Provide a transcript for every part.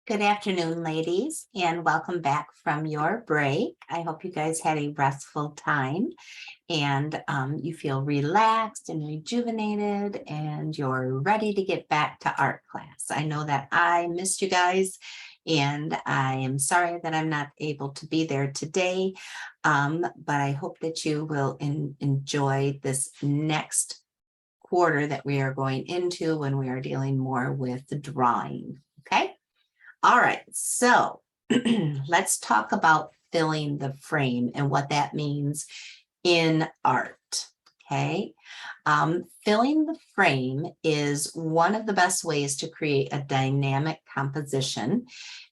Good afternoon, ladies, and welcome back from your break. I hope you guys had a restful time and you feel relaxed and rejuvenated and you're ready to get back to art class. I know that I missed you guys and I am sorry that I'm not able to be there today, but I hope that you will enjoy this next quarter that we are going into when we are dealing more with the drawing, okay? All right, so let's talk about filling the frame and what that means in art, okay? Filling the frame is one of the best ways to create a dynamic composition,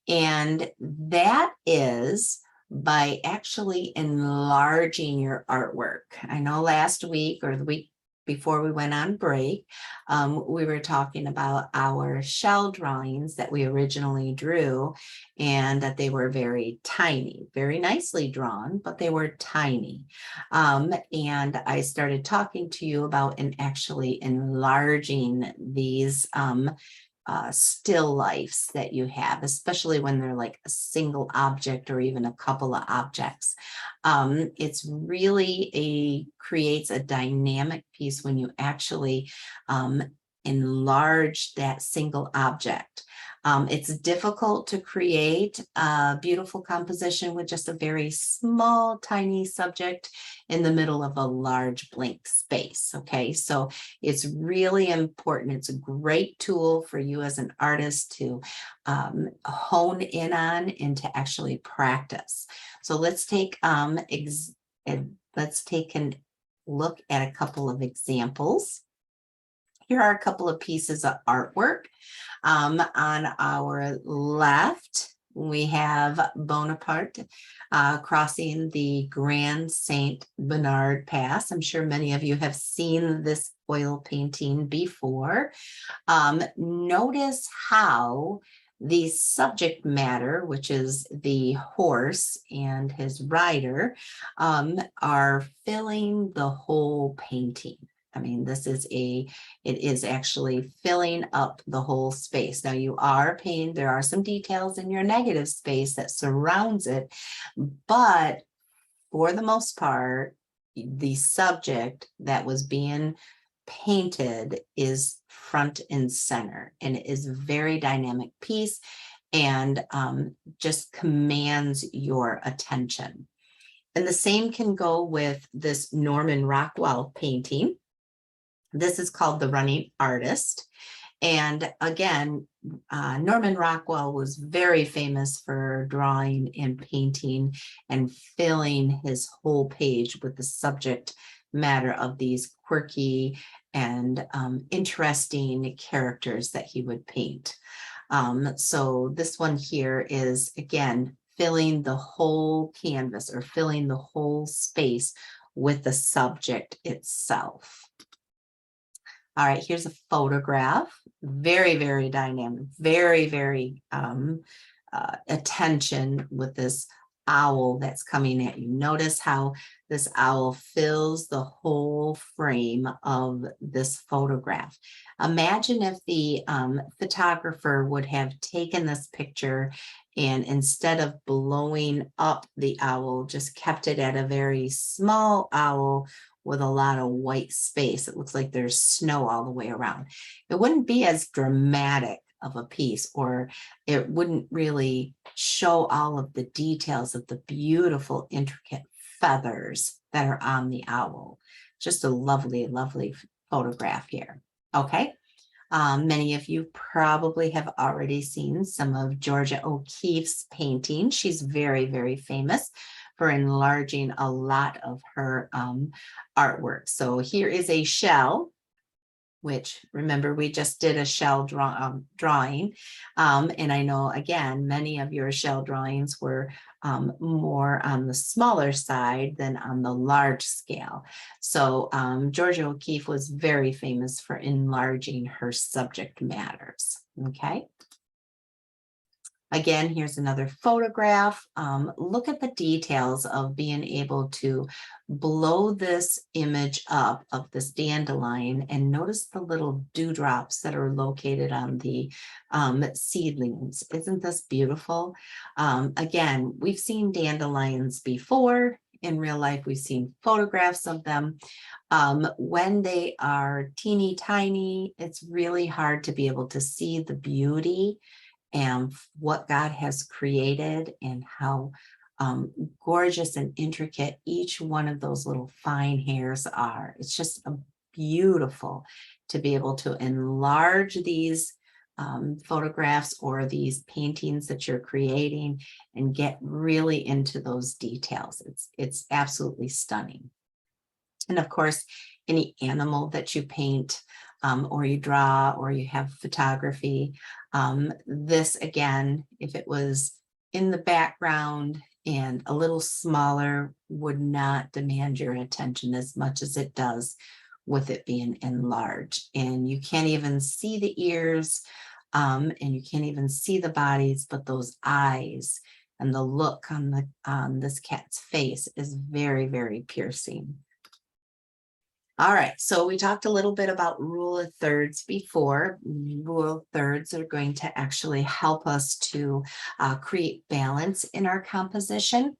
and that is by actually enlarging your artwork. I know last week or the week before we went on break, we were talking about our shell drawings that we originally drew and that they were very tiny, very nicely drawn, but they were tiny. And I started talking to you about actually enlarging these still lifes that you have, especially when they're like a single object or even a couple of objects. It's really creates a dynamic piece when you actually enlarge that single object. It's difficult to create a beautiful composition with just a very small, tiny subject in the middle of a large blank space. Okay, so it's really important. It's a great tool for you as an artist to hone in on and to actually practice. So let's take a look at a couple of examples. Here are a couple of pieces of artwork. On our left, we have Bonaparte crossing the Grand Saint Bernard Pass. I'm sure many of you have seen this oil painting before. Notice how the subject matter, which is the horse and his rider, are filling the whole painting. I mean, it is actually filling up the whole space. Now you are painting, there are some details in your negative space that surrounds it, but for the most part, the subject that was being painted is front and center, and it is a very dynamic piece and just commands your attention. And the same can go with this Norman Rockwell painting. This is called The Running Artist. And again, Norman Rockwell was very famous for drawing and painting and filling his whole page with the subject matter of these quirky and interesting characters that he would paint. So this one here is, again, filling the whole canvas or filling the whole space with the subject itself. All right, here's a photograph. Very, very dynamic, very attention with this owl that's coming at you. Notice how this owl fills the whole frame of this photograph. Imagine if the photographer would have taken this picture and instead of blowing up the owl, just kept it at a very small owl with a lot of white space. It looks like there's snow all the way around. It wouldn't be as dramatic of a piece, or it wouldn't really show all of the details of the beautiful, intricate feathers that are on the owl. Just a lovely, lovely photograph here. Okay. Many of you probably have already seen some of Georgia O'Keeffe's painting. She's very, very famous for enlarging a lot of her artwork. So here is a shell, which remember we just did a shell drawing. And I know, again, many of your shell drawings were more on the smaller side than on the large scale. So Georgia O'Keeffe was very famous for enlarging her subject matters, okay? Again, here's another photograph. Look at the details of being able to blow this image up of this dandelion and notice the little dewdrops that are located on the seedlings. Isn't this beautiful? Again, we've seen dandelions before. In real life, we've seen photographs of them. When they are teeny tiny, it's really hard to be able to see the beauty and what God has created and how gorgeous and intricate each one of those little fine hairs are. It's just beautiful to be able to enlarge these photographs or these paintings that you're creating and get really into those details. It's absolutely stunning. And of course, any animal that you paint or you draw or you have photography, this again, if it was in the background and a little smaller, would not demand your attention as much as it does with it being enlarged. And you can't even see the ears and you can't even see the bodies, but those eyes and the look on this cat's face is very, very piercing. All right, so we talked a little bit about rule of thirds before. Rule of thirds are going to actually help us to create balance in our composition.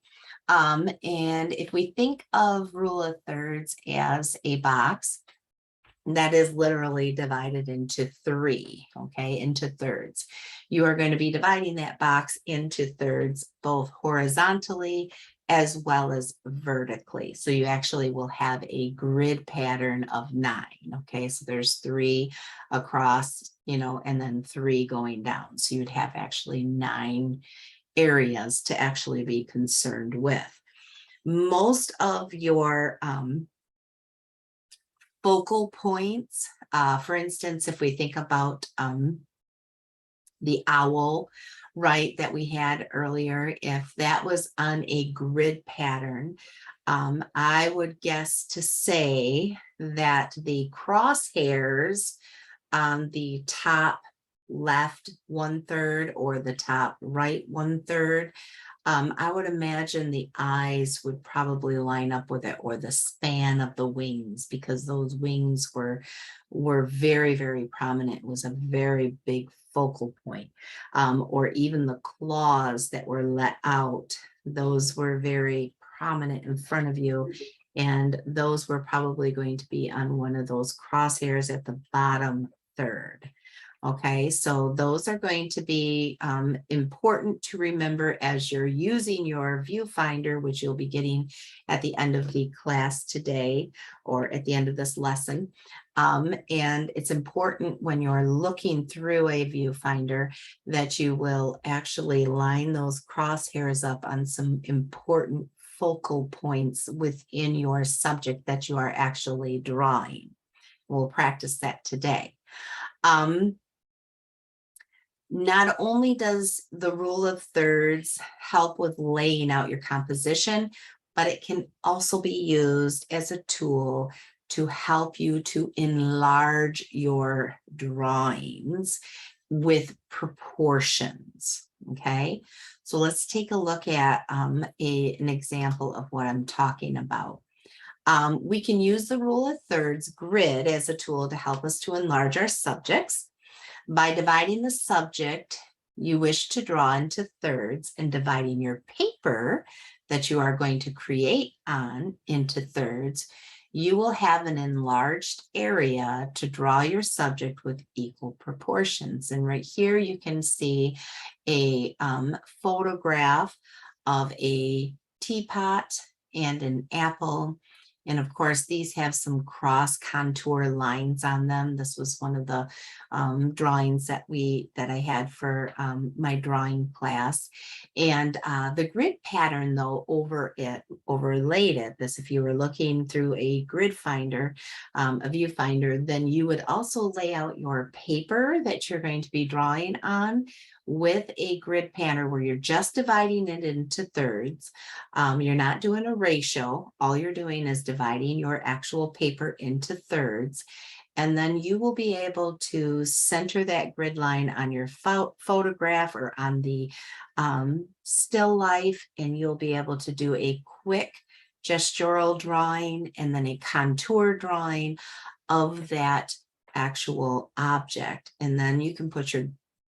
And if we think of rule of thirds as a box, that is literally divided into three, okay, into thirds. You are going to be dividing that box into thirds, both horizontally as well as vertically. So you actually will have a grid pattern of 9, okay? So there's 3 across, and then 3 going down. So you'd have actually 9 areas to actually be concerned with. Most of your focal points, for instance, if we think about the owl, right, that we had earlier, if that was on a grid pattern, I would guess to say that the crosshairs on the top left 1/3 or the top right 1/3, I would imagine the eyes would probably line up with it, or the span of the wings, because those wings were very, very prominent. It was a very big focal point. Or even the claws that were let out, those were very prominent in front of you. And those were probably going to be on one of those crosshairs at the bottom third. Okay, so those are going to be important to remember as you're using your viewfinder, which you'll be getting at the end of the class today or at the end of this lesson. And it's important when you're looking through a viewfinder that you will actually line those crosshairs up on some important focal points within your subject that you are actually drawing. We'll practice that today. Not only does the rule of thirds help with laying out your composition, but it can also be used as a tool to help you to enlarge your drawings with proportions. Okay, so let's take a look at an example of what I'm talking about. We can use the rule of thirds grid as a tool to help us to enlarge our subjects. By dividing the subject you wish to draw into thirds and dividing your paper that you are going to create on into thirds, you will have an enlarged area to draw your subject with equal proportions. And right here you can see a photograph of a teapot and an apple. And of course, these have some cross contour lines on them. This was one of the drawings that I had for my drawing class. And the grid pattern, though, overlaid it. This, if you were looking through a grid finder, a viewfinder, then you would also lay out your paper that you're going to be drawing on with a grid pattern where you're just dividing it into thirds. You're not doing a ratio. All you're doing is dividing your actual paper into thirds. And then you will be able to center that grid line on your photograph or on the still life, and you'll be able to do a quick gestural drawing and then a contour drawing of that actual object. And then you can put your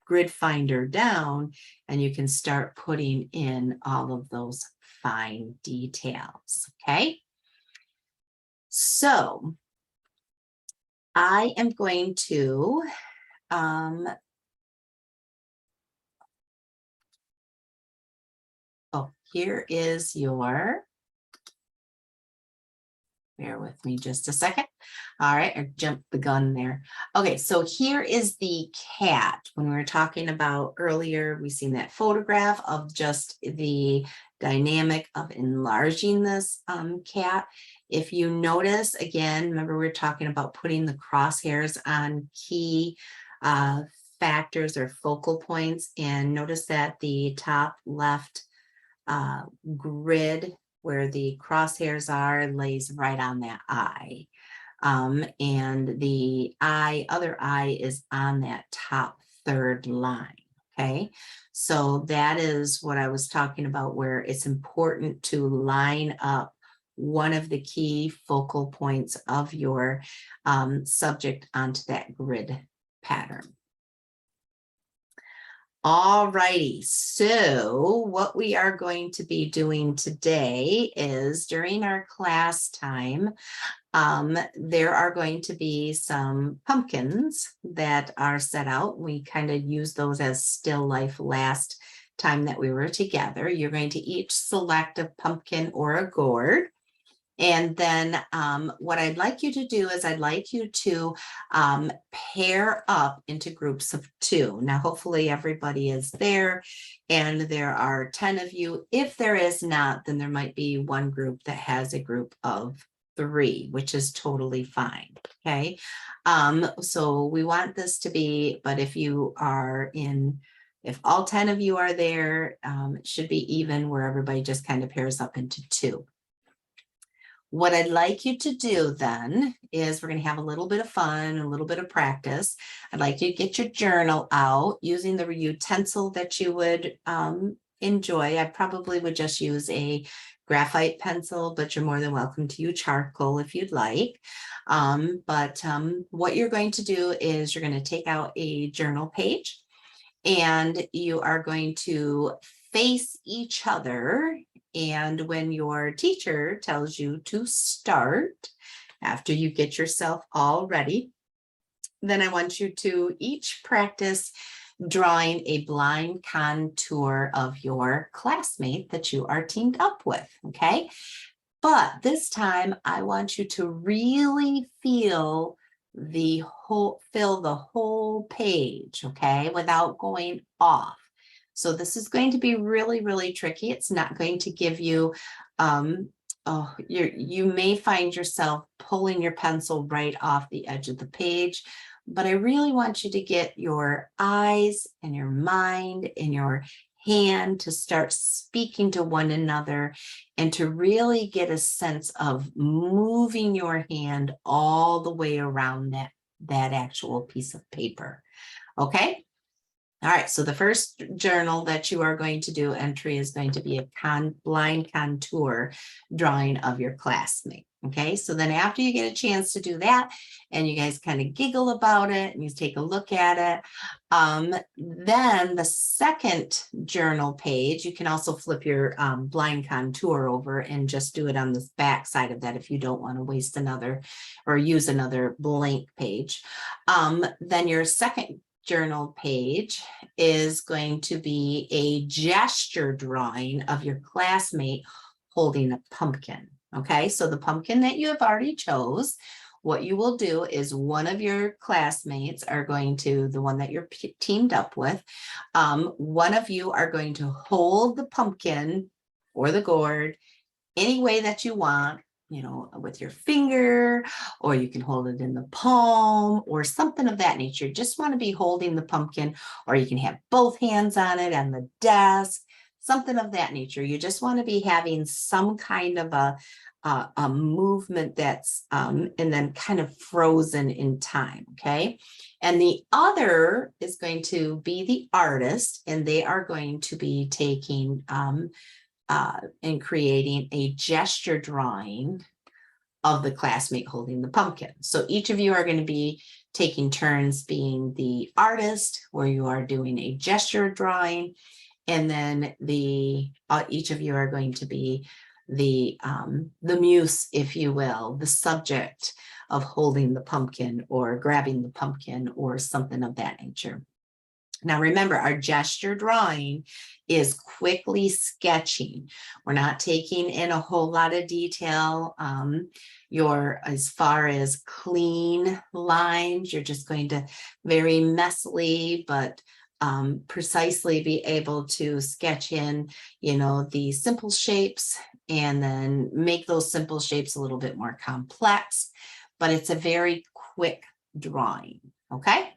grid finder down and you can start putting in all of those fine details. Okay. So I am going to here is your, bear with me just a second. All right, I jumped the gun there. Okay, so here is the cat. When we were talking about earlier, we seen that photograph of just the dynamic of enlarging this cat. If you notice, again, remember we were talking about putting the crosshairs on key factors or focal points, and notice that the top left grid where the crosshairs are lays right on that eye. And the other eye is on that top third line. Okay, so that is what I was talking about, where it's important to line up one of the key focal points of your subject onto that grid pattern. All righty, so what we are going to be doing today is during our class time, there are going to be some pumpkins that are set out. We kind of use those as still life last time that we were together. You're going to each select a pumpkin or a gourd. And then what I'd like you to do is I'd like you to pair up into groups of 2. Now, hopefully everybody is there and there are 10 of you. If there is not, then there might be one group that has a group of 3, which is totally fine. Okay. So we want this to be, but if you are if all 10 of you are there, it should be even where everybody just kind of pairs up into 2. What I'd like you to do then is we're going to have a little bit of fun, a little bit of practice. I'd like you to get your journal out using the utensil that you would enjoy. I probably would just use a graphite pencil, but you're more than welcome to use charcoal if you'd like. What you're going to do is you're going to take out a journal page and you are going to face each other. And when your teacher tells you to start, after you get yourself all ready, then I want you to each practice drawing a blind contour of your classmate that you are teamed up with, okay? But this time I want you to really fill the whole page, okay, without going off. So this is going to be really, really tricky. It's not going to give you, you may find yourself pulling your pencil right off the edge of the page, but I really want you to get your eyes and your mind and your hand to start speaking to one another and to really get a sense of moving your hand all the way around that actual piece of paper. Okay. All right, so the first journal that you are going to do entry is going to be a blind contour drawing of your classmate. Okay, so then after you get a chance to do that and you guys kind of giggle about it and you take a look at it, then the second journal page, you can also flip your blind contour over and just do it on the back side of that if you don't want to waste another or use another blank page. Then your second journal page is going to be a gesture drawing of your classmate holding a pumpkin. Okay, so the pumpkin that you have already chose, what you will do is one of your classmates are going to, the one that you're teamed up with, one of you are going to hold the pumpkin or the gourd any way that you want, you know, with your finger, or you can hold it in the palm or something of that nature. You just want to be holding the pumpkin, or you can have both hands on it on the desk, something of that nature. You just want to be having some kind of a movement that's and then kind of frozen in time, okay? And the other is going to be the artist, and they are going to be taking and creating a gesture drawing of the classmate holding the pumpkin. So each of you are going to be taking turns being the artist, where you are doing a gesture drawing, and then each of you are going to be the muse, if you will, the subject of holding the pumpkin or grabbing the pumpkin or something of that nature. Now, remember, our gesture drawing is quickly sketching. We're not taking in a whole lot of detail. As far as clean lines, you're just going to very messily, but precisely be able to sketch in, the simple shapes and then make those simple shapes a little bit more complex, but it's a very quick drawing, okay?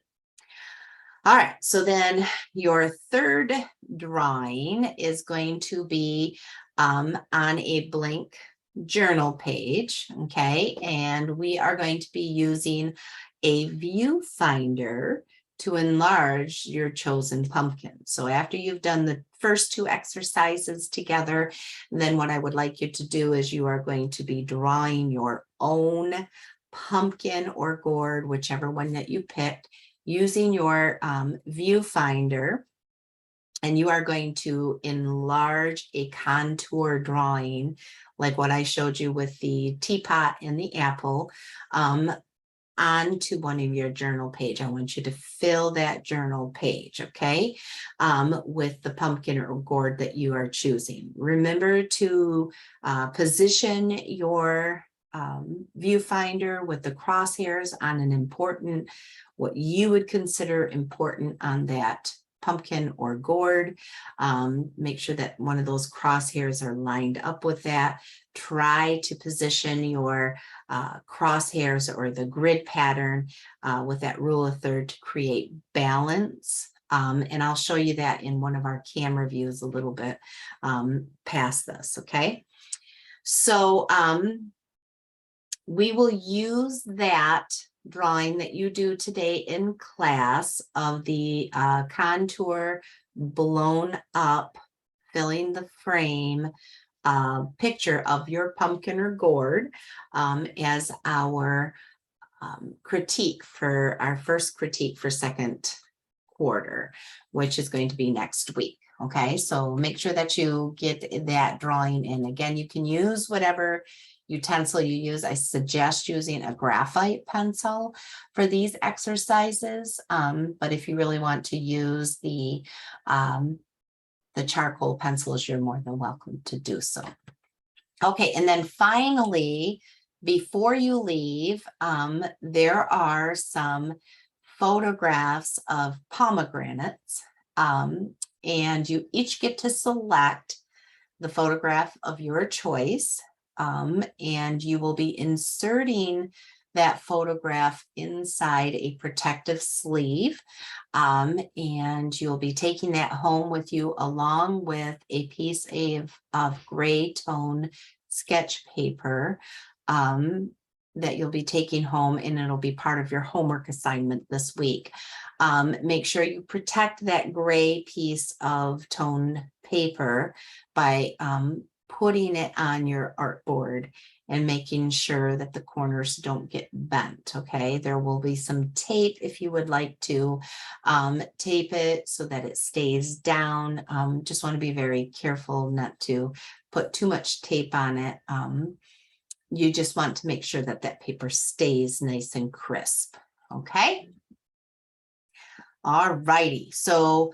All right, so then your third drawing is going to be on a blank journal page, okay? And we are going to be using a viewfinder to enlarge your chosen pumpkin. So after you've done the first two exercises together, then what I would like you to do is you are going to be drawing your own pumpkin or gourd, whichever one that you picked, using your viewfinder, and you are going to enlarge a contour drawing like what I showed you with the teapot and the apple onto one of your journal page. I want you to fill that journal page, okay, with the pumpkin or gourd that you are choosing. Remember to position your viewfinder with the crosshairs on an important, what you would consider important on that pumpkin or gourd. Make sure that one of those crosshairs are lined up with that. Try to position your crosshairs or the grid pattern with that rule of third to create balance. And I'll show you that in one of our camera views a little bit past this, okay? So we will use that drawing that you do today in class of the contour blown up, filling the frame picture of your pumpkin or gourd as our critique for our first critique for second quarter, which is going to be next week. Okay, so make sure that you get that drawing in. Again, you can use whatever utensil you use. I suggest using a graphite pencil for these exercises, but if you really want to use the charcoal pencils, you're more than welcome to do so. Okay, and then finally, before you leave, there are some photographs of pomegranates, and you each get to select the photograph of your choice, and you will be inserting that photograph inside a protective sleeve, and you'll be taking that home with you along with a piece of gray tone sketch paper that you'll be taking home, and it'll be part of your homework assignment this week. Make sure you protect that gray piece of toned paper by putting it on your artboard and making sure that the corners don't get bent, okay? There will be some tape if you would like to tape it so that it stays down. Just want to be very careful not to put too much tape on it. You just want to make sure that that paper stays nice and crisp, okay? All righty, so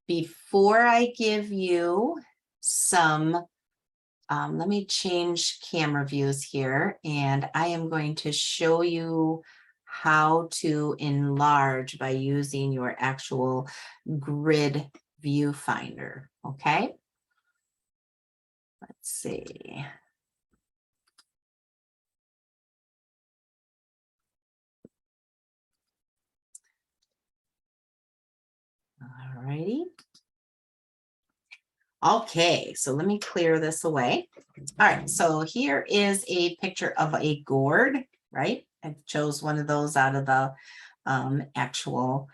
before I give you some, let me change camera views here, and I am going to show you how to enlarge by using your actual grid viewfinder, okay? Let's see. All righty. Okay, so let me clear this away. All right, so here is a picture of a gourd, right? I chose one of those out of the actual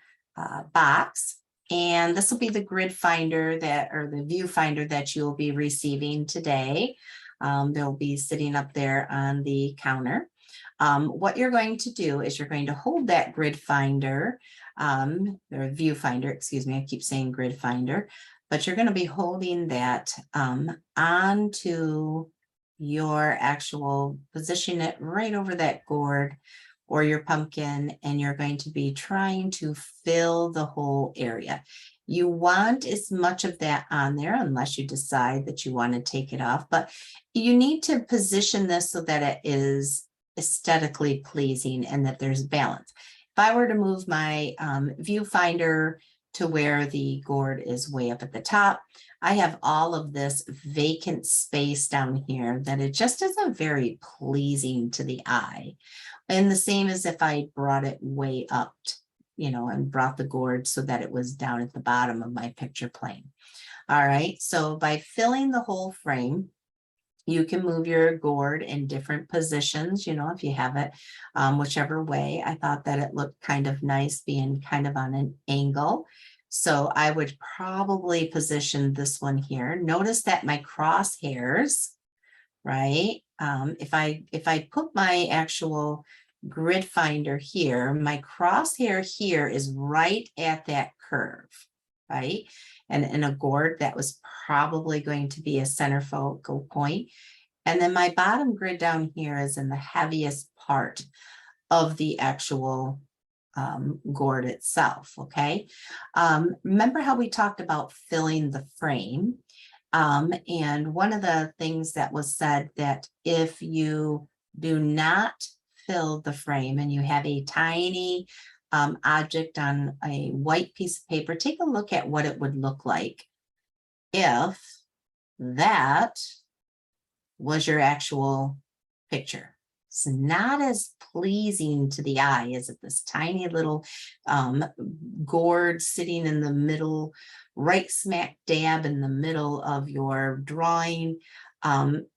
box. And this will be the grid finder that, or the viewfinder that you'll be receiving today. They'll be sitting up there on the counter. What you're going to do is you're going to hold that grid finder, or viewfinder, excuse me, I keep saying grid finder, but you're going to be holding that onto your actual, position it right over that gourd or your pumpkin, and you're going to be trying to fill the whole area. You want as much of that on there unless you decide that you want to take it off, but you need to position this so that it is aesthetically pleasing and that there's balance. If I were to move my viewfinder to where the gourd is way up at the top, I have all of this vacant space down here that it just isn't very pleasing to the eye. And the same as if I brought it way up, and brought the gourd so that it was down at the bottom of my picture plane. All right, so by filling the whole frame, you can move your gourd in different positions, if you have it, whichever way. I thought that it looked kind of nice being kind of on an angle. So I would probably position this one here. Notice that my crosshairs, right? If I put my actual grid finder here, my crosshair here is right at that curve, right? And in a gourd, that was probably going to be a center focal point. And then my bottom grid down here is in the heaviest part of the actual gourd itself, okay? Remember how we talked about filling the frame? And one of the things that was said that if you do not fill the frame and you have a tiny object on a white piece of paper, take a look at what it would look like if that was your actual picture. It's not as pleasing to the eye as it this tiny little gourd sitting in the middle, right smack dab in the middle of your drawing.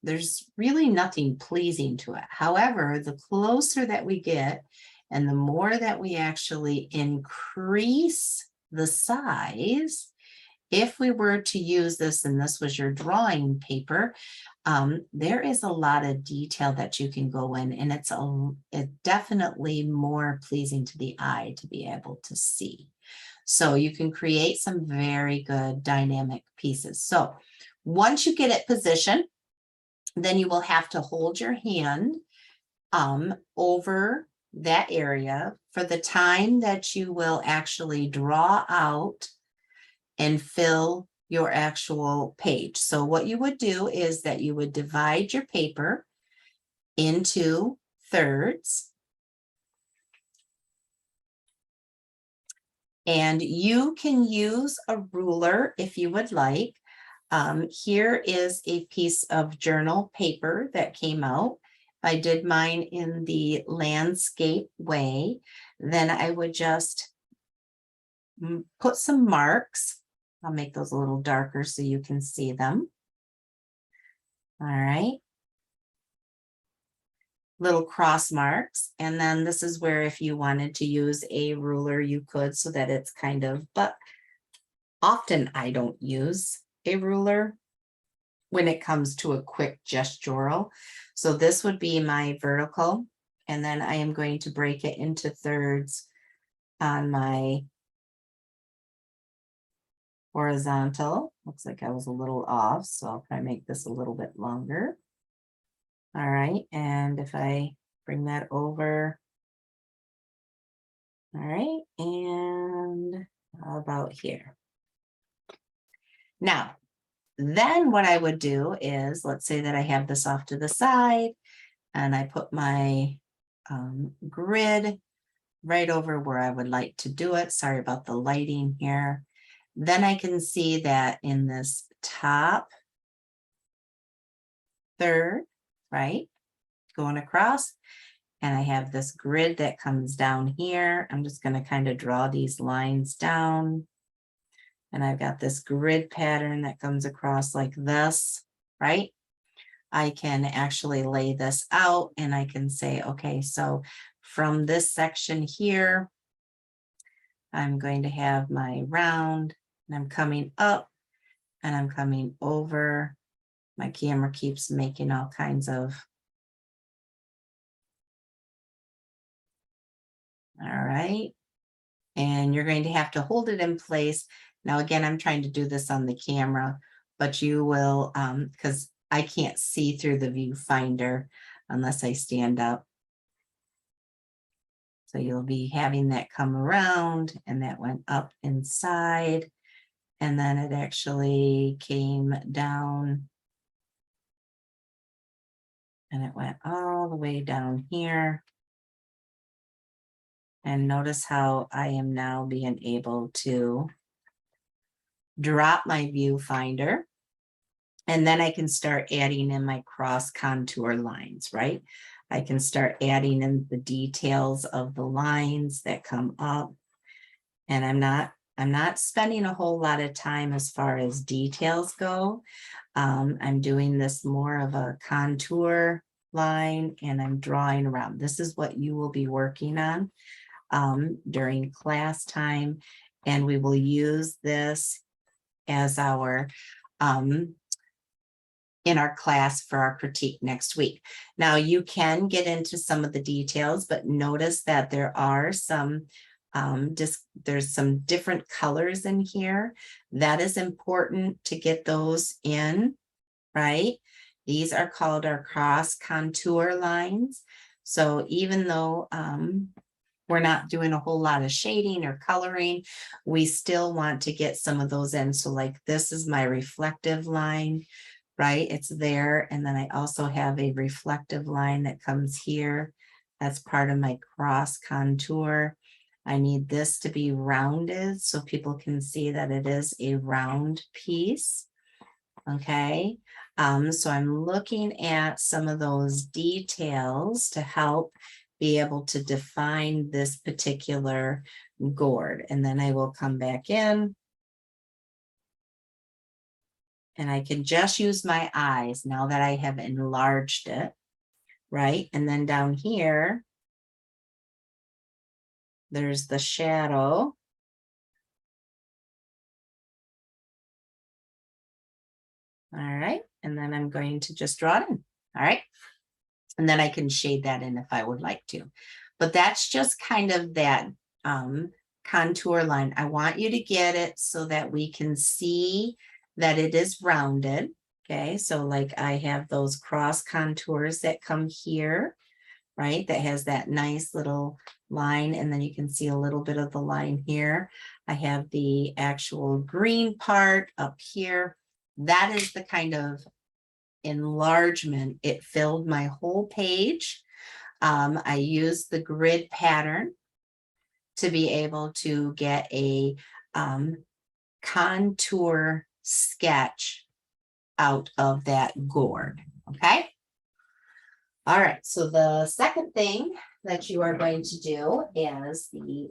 There's really nothing pleasing to it. However, the closer that we get and the more that we actually increase the size, if we were to use this and this was your drawing paper, there is a lot of detail that you can go in, and it's definitely more pleasing to the eye to be able to see. So you can create some very good dynamic pieces. So once you get it positioned, then you will have to hold your hand over that area for the time that you will actually draw out and fill your actual page. So what you would do is that you would divide your paper into thirds. And you can use a ruler if you would like. Here is a piece of journal paper that came out. I did mine in the landscape way. Then I would just put some marks. I'll make those a little darker so you can see them. All right. Little cross marks. And then this is where if you wanted to use a ruler, you could, so that it's kind of, but often I don't use a ruler when it comes to a quick gestural. So this would be my vertical. And then I am going to break it into thirds on my horizontal. Looks like I was a little off, so I'll try to make this a little bit longer. All right, and if I bring that over, all right, and how about here? Now, then what I would do is, let's say that I have this off to the side, and I put my grid right over where I would like to do it. Sorry about the lighting here. Then I can see that in this top third, right, going across, and I have this grid that comes down here. I'm just going to kind of draw these lines down. and I've got this grid pattern that comes across like this, right? I can actually lay this out and I can say, okay, so from this section here, I'm going to have my round and I'm coming up and I'm coming over. My camera keeps making all kinds of, all right. And you're going to have to hold it in place. Now, again, I'm trying to do this on the camera, but you will, because I can't see through the viewfinder unless I stand up. So you'll be having that come around and that went up inside. And then it actually came down and it went all the way down here. And notice how I am now being able to drop my viewfinder. And then I can start adding in my cross contour lines, right? I can start adding in the details of the lines that come up. And I'm not spending a whole lot of time as far as details go. I'm doing this more of a contour line and I'm drawing around. This is what you will be working on during class time. And we will use this as our in our class for our critique next week. Now you can get into some of the details, but notice that there are some there's some different colors in here. That is important to get those in, right? These are called our cross contour lines. So even though we're not doing a whole lot of shading or coloring, we still want to get some of those in. So like this is my reflective line, right? It's there. And then I also have a reflective line that comes here. That's part of my cross contour. I need this to be rounded so people can see that it is a round piece. Okay. So I'm looking at some of those details to help be able to define this particular gourd. And then I will come back in and I can just use my eyes now that I have enlarged it, right? And then down here, there's the shadow. All right, and then I'm going to just draw it in, all right? And then I can shade that in if I would like to. But that's just kind of that contour line. I want you to get it so that we can see that it is rounded. Okay, so like I have those cross contours that come here, right? That has that nice little line, and then you can see a little bit of the line here. I have the actual green part up here. That is the kind of enlargement. It filled my whole page. I used the grid pattern to be able to get a contour sketch out of that gourd. Okay. All right. So the second thing that you are going to do is the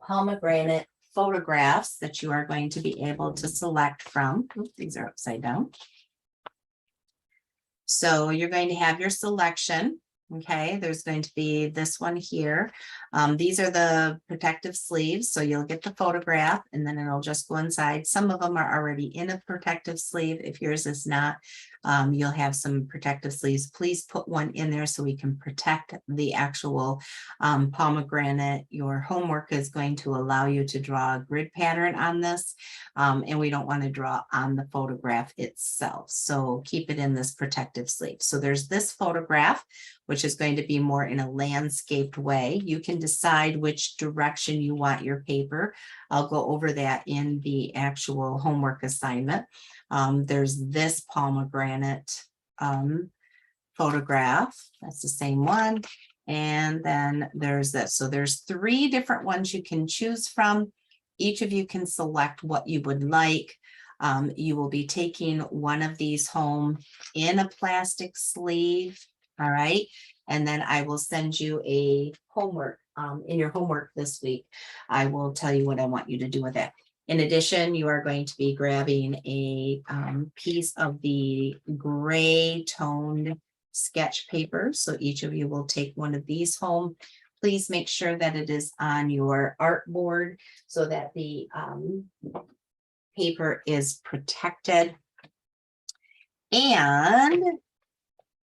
pomegranate photographs that you are going to be able to select from. Oops, these are upside down. So you're going to have your selection. Okay, there's going to be this one here. These are the protective sleeves. So you'll get the photograph and then it'll just go inside. Some of them are already in a protective sleeve. If yours is not, you'll have some protective sleeves. Please put one in there so we can protect the actual pomegranate. Your homework is going to allow you to draw a grid pattern on this. And we don't want to draw on the photograph itself. So keep it in this protective sleeve. So there's this photograph, which is going to be more in a landscaped way. You can decide which direction you want your paper. I'll go over that in the actual homework assignment. There's this pomegranate photograph. That's the same one. And then there's this. So there's 3 different ones you can choose from. Each of you can select what you would like. You will be taking one of these home in a plastic sleeve. All right. And then I will send you a homework in your homework this week. I will tell you what I want you to do with it. In addition, you are going to be grabbing a piece of the gray toned sketch paper. So each of you will take one of these home. Please make sure that it is on your artboard so that the paper is protected. And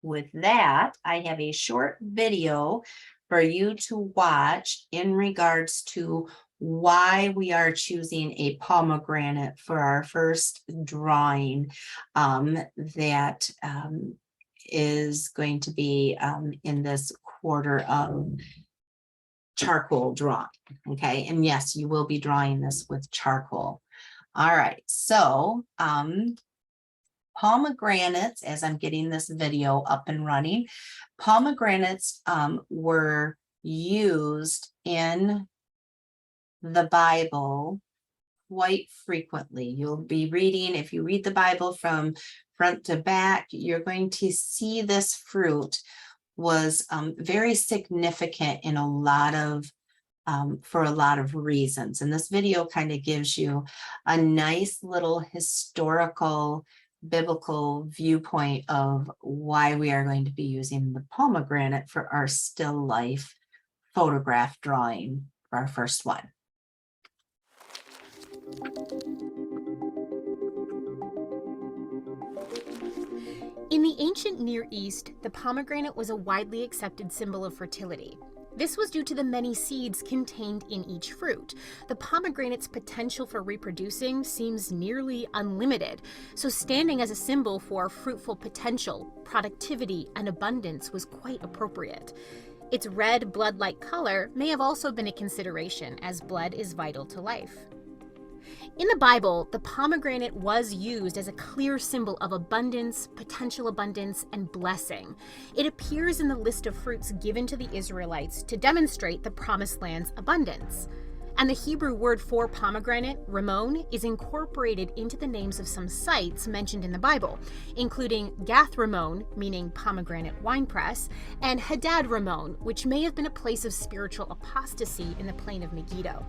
with that, I have a short video for you to watch in regards to why we are choosing a pomegranate for our first drawing that is going to be in this quarter of charcoal drawing. Okay, and yes, you will be drawing this with charcoal. All right, so pomegranates, as I'm getting this video up and running, pomegranates were used in the Bible quite frequently. You'll be reading, if you read the Bible from front to back, you're going to see this fruit was very significant in a lot of for a lot of reasons. And this video kind of gives you a nice little historical biblical viewpoint of why we are going to be using the pomegranate for our still life photograph drawing for our first one. In the ancient Near East, the pomegranate was a widely accepted symbol of fertility. This was due to the many seeds contained in each fruit. The pomegranate's potential for reproducing seems nearly unlimited, so standing as a symbol for fruitful potential, productivity, and abundance was quite appropriate. Its red, blood-like color may have also been a consideration, as blood is vital to life. In the Bible, the pomegranate was used as a clear symbol of abundance, potential abundance, and blessing. It appears in the list of fruits given to the Israelites to demonstrate the Promised Land's abundance. And the Hebrew word for pomegranate, Ramon, is incorporated into the names of some sites mentioned in the Bible, including Gath Ramon, meaning pomegranate winepress, and Hadad Ramon, which may have been a place of spiritual apostasy in the plain of Megiddo.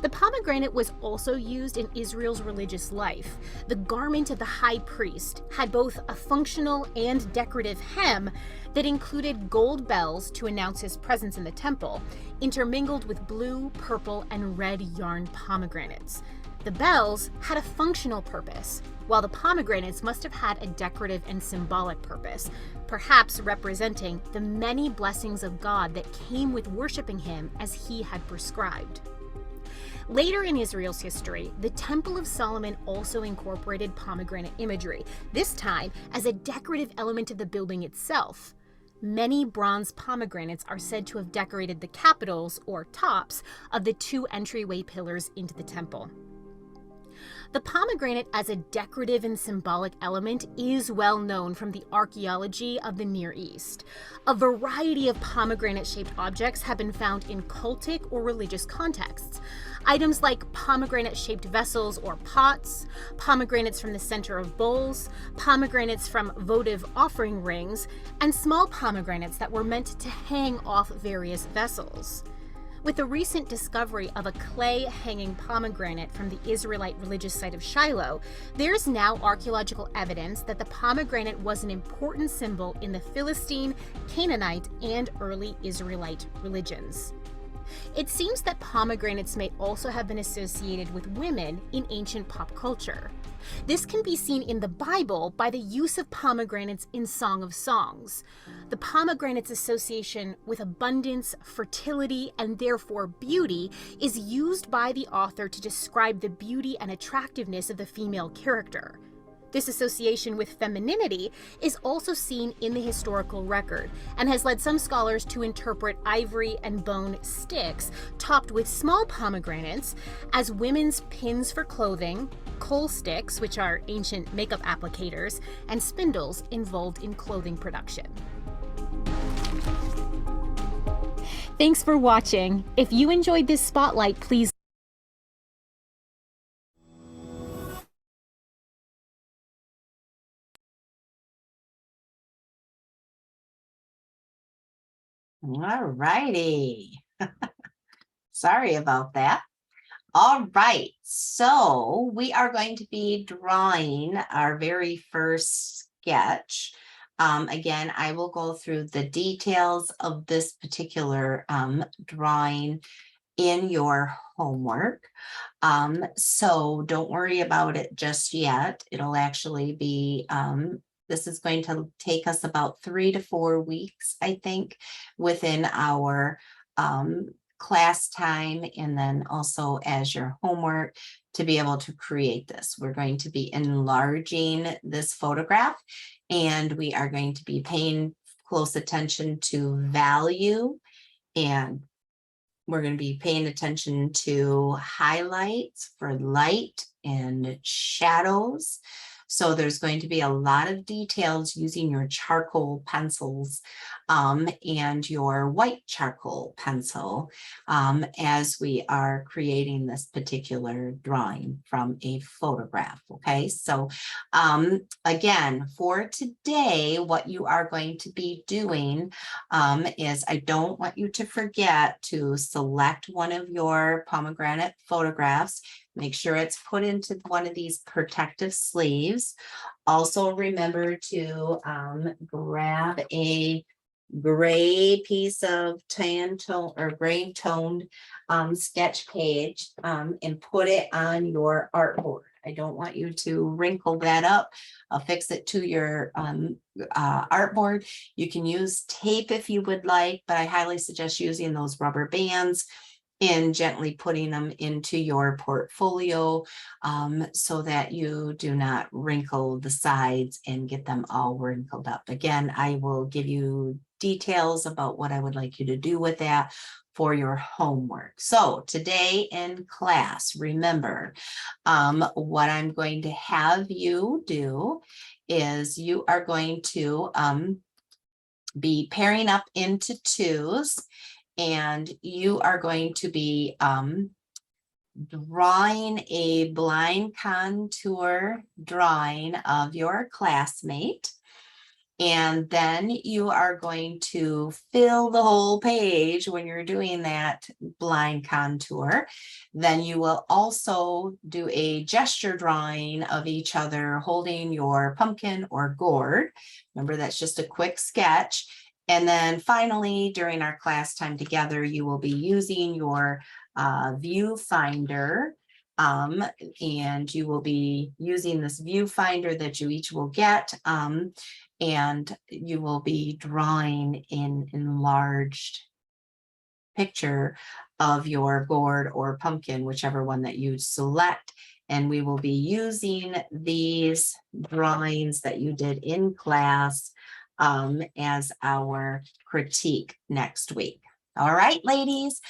The pomegranate was also used in Israel's religious life. The garment of the high priest had both a functional and decorative hem that included gold bells to announce his presence in the temple, intermingled with blue, purple, and red yarn pomegranates. The bells had a functional purpose, while the pomegranates must have had a decorative and symbolic purpose, perhaps representing the many blessings of God that came with worshiping him as he had prescribed. Later in Israel's history, the Temple of Solomon also incorporated pomegranate imagery, this time as a decorative element of the building itself. Many bronze pomegranates are said to have decorated the capitals, or tops, of the two entryway pillars into the temple. The pomegranate as a decorative and symbolic element is well known from the archaeology of the Near East. A variety of pomegranate-shaped objects have been found in cultic or religious contexts. Items like pomegranate-shaped vessels or pots, pomegranates from the center of bowls, pomegranates from votive offering rings, and small pomegranates that were meant to hang off various vessels. With the recent discovery of a clay hanging pomegranate from the Israelite religious site of Shiloh, there's now archaeological evidence that the pomegranate was an important symbol in the Philistine, Canaanite, and early Israelite religions. It seems that pomegranates may also have been associated with women in ancient pop culture. This can be seen in the Bible by the use of pomegranates in Song of Songs. The pomegranate's association with abundance, fertility, and therefore beauty is used by the author to describe the beauty and attractiveness of the female character. This association with femininity is also seen in the historical record and has led some scholars to interpret ivory and bone sticks topped with small pomegranates as women's pins for clothing, kohl sticks, which are ancient makeup applicators, and spindles involved in clothing production. Thanks for watching. If you enjoyed this spotlight, please All righty. Sorry about that. All right, so we are going to be drawing our very first sketch. Again, I will go through the details of this particular drawing in your homework. So don't worry about it just yet. It'll actually be, this is going to take us about 3 to 4 weeks, I think, within our class time, and then also as your homework to be able to create this. We're going to be enlarging this photograph, and we are going to be paying close attention to value, and we're going to be paying attention to highlights for light and shadows. So there's going to be a lot of details using your charcoal pencils and your white charcoal pencil as we are creating this particular drawing from a photograph. Okay, so again, for today, what you are going to be doing is I don't want you to forget to select one of your pomegranate photographs. Make sure it's put into one of these protective sleeves. Also remember to grab a gray piece of tan tone or gray toned sketch page and put it on your artboard. I don't want you to wrinkle that up. Affix it to your artboard. You can use tape if you would like, but I highly suggest using those rubber bands and gently putting them into your portfolio so that you do not wrinkle the sides and get them all wrinkled up. Again, I will give you details about what I would like you to do with that for your homework. So today in class, remember what I'm going to have you do is you are going to be pairing up into twos, and you are going to be drawing a blind contour drawing of your classmate. And then you are going to fill the whole page when you're doing that blind contour. Then you will also do a gesture drawing of each other holding your pumpkin or gourd. Remember, that's just a quick sketch. And then finally, during our class time together, you will be using your viewfinder, and you will be using this viewfinder that you each will get, and you will be drawing an enlarged picture of your gourd or pumpkin, whichever one that you select. And we will be using these drawings that you did in class as our critique next week. All right, ladies,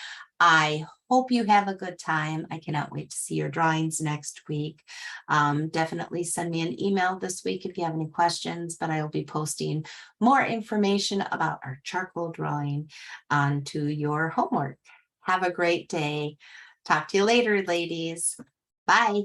I hope you have a good time. I cannot wait to see your drawings next week. Definitely send me an email this week if you have any questions, but I will be posting more information about our charcoal drawing onto your homework. Have a great day. Talk to you later, ladies. Bye.